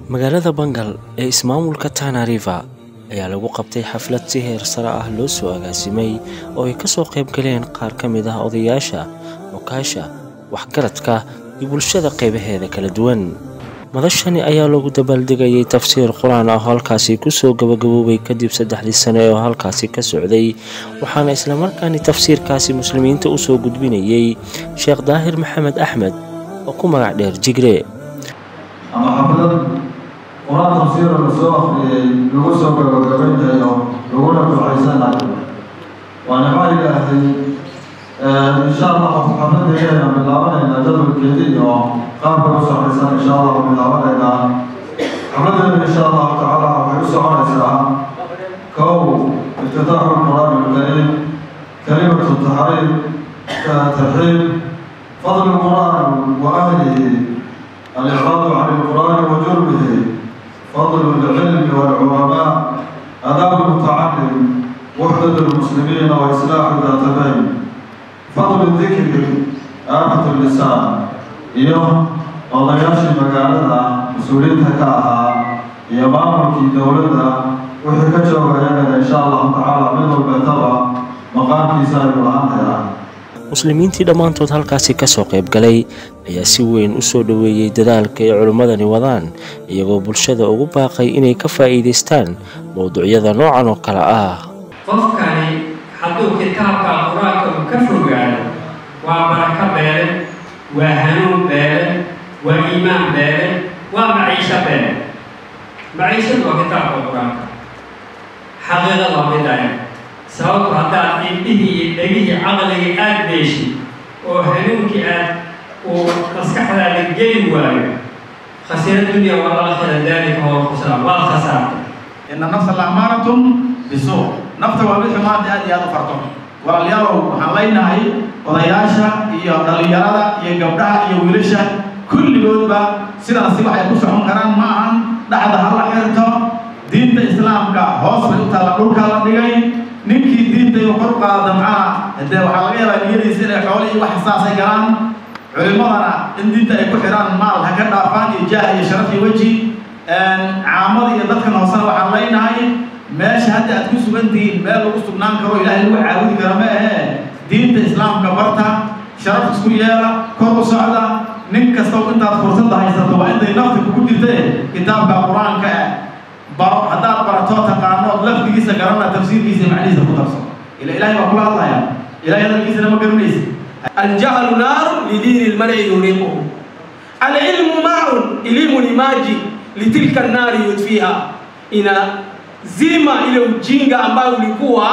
magaalada Bangal ee ismaamulka Tana River ayaa lagu qabtay xaflad si heer sare ah loo soo agaasimay oo ay ka soo qayb galeen qaar ka mid ah odayaasha, mukaasha, waxgaradka iyo bulshada qaybaheeda kala duwan. madashani ayaa lagu dabaaldegayay tafsiir Quraan ah halkaasi ku soo gabagaboobay kadib 3 sano oo halkaasi ka socday, waxaana isla markaana tafsiirkaasi muslimiinta u soo gudbinayay Sheekh Daahir Maxamed Axmed oo ku magac dheer Jigre. قرآن تفسير الرسول لغوصة وقبين لغونا بالعيسان وأنا معي لأهي إن شاء الله حفظنا إلينا من الأولا إلى جدول الكيدين وقام بغوصة العيسان إن شاء الله من الأولا إلى حفظنا إن شاء الله تعالى ويوسع العيسان كو افتتاح القرآن الكريم كلمة التحريم كترحيب فضل القرآن وأهله الإعراض عن القرآن وجرمه فضل العلم والعلماء آداب المتعلم وحدة المسلمين وإصلاح ذات بين فضل الذكر آفة اللسان اليوم الله ياشي مقالتها مسؤوليتها كاها يمامك دولتها وحكتها ويانا إن شاء الله تعالى من البيتبع مقام كيسان وعنها. muslimiintii dhammaantood halkaasi ka soo qayb galay ayaa si weyn u soo dhaweeyay dadaalka ay culimmadani wadaan, iyagoo bulshada ugu baaqay inay ka faa'iideystaan mowduucyada noocan oo kale ah. qofkani hadduu kitaabka quraanka uu ka fogaado waa baraka beele, waa hanuun beele, waa iimaan beele, waa maciisho beele. maciishadu waa kitaabka quraanka xaqiiqada waa midaya sababtu haddaad indhihii dhegihii caqligii aad beeshid oo hanuunkii aad uu maskaxdaada geli waayo khasiira dunya wal-aakhira daalika huwa al-khusraan waa khasaartay. inna nafsa la'amaaratun bisuu, nafta waa mid xumaanta aad iyo aad u farto. walaalayaalow waxaan leenahay odayaasha iyo dhalinyarada iyo gabdhaha iyo wiilasha kulligoodba sidaasi waxay ku socon karaan ma ahan dhacda ha la xirto. diinta islaamka hoos bay u taalla, dhulka la dhigay. ninkii diinta iyo kor qaada macana hadee waxaa laga yaabaa niyadiisa inay xoolo iyo wax xasaasay galaan. culimadana in diinta ay ku xidhaan maal ha ka dhaafaan iyo jaah iyo sharaf iyo weji. caamada iyo dadkan hoosena waxaan leenahay meesha hadda aad ku sugan tihiin meel lagu sugnaan karo ilaahay lagu caabudi kara ma ahee diinta islaamka barta, sharaf isku yeela, kor u socda. nin kasta intaad fursadda haysato waa intay nafta kugu jirtee kitaabka qur-aanka baro. haddaad baratoo taqaanood lafdigiisa garana tafsiirkiisa macnihiisa ku darso. ilaahay baa kula hadlaya, ilaahay hadalkiisana ma garanaysa. الجهل نار لدين المرء يريقه، العلم ماء إليم لماجي لتلك النار يطفيها. ina zima ile ujinga ambayo ulikuwa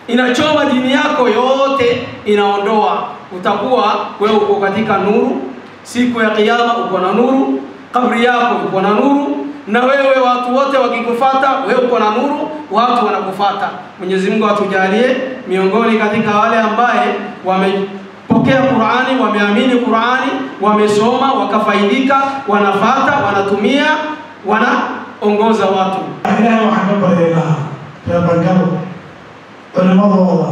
inachoma dini yako yote, inaondoa. utakuwa wewe uko katika nuru, siku ya kiyama uko na nuru, kabri yako uko na nuru, na wewe watu wote wakikufuata wewe uko na nuru, watu wanakufuata. Mwenyezi Mungu atujalie miongoni katika wale ambaye wamepokea Qur'ani, wameamini Qur'ani, wamesoma, wakafaidika, wanafuata, wanatumia, wanaongoza watu. Ilaahay waxaan ka baryaynaa reer Bangal, culimadooda,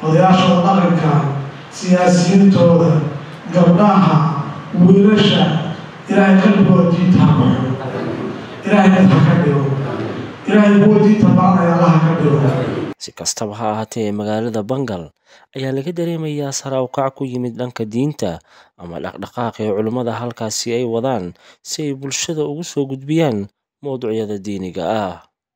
odayaashooda dhaqanka, siyaasiyiintooda, gabdhaha, wiilasha, ilaahay qalbigooda diinta ha ku xidho. ilaahay dadka ka dhigo, ilaahay kuwa diinta baranaya allaha ka dhigo. si kastaba ha ahaatee magaalada Bangal ayaa laga dareemayaa sare u kac ku yimid dhanka diinta ama dhaqdhaqaaqii culimmada halkaasi ay wadaan si ay bulshada ugu soo gudbiyaan mowduucyada diiniga ah.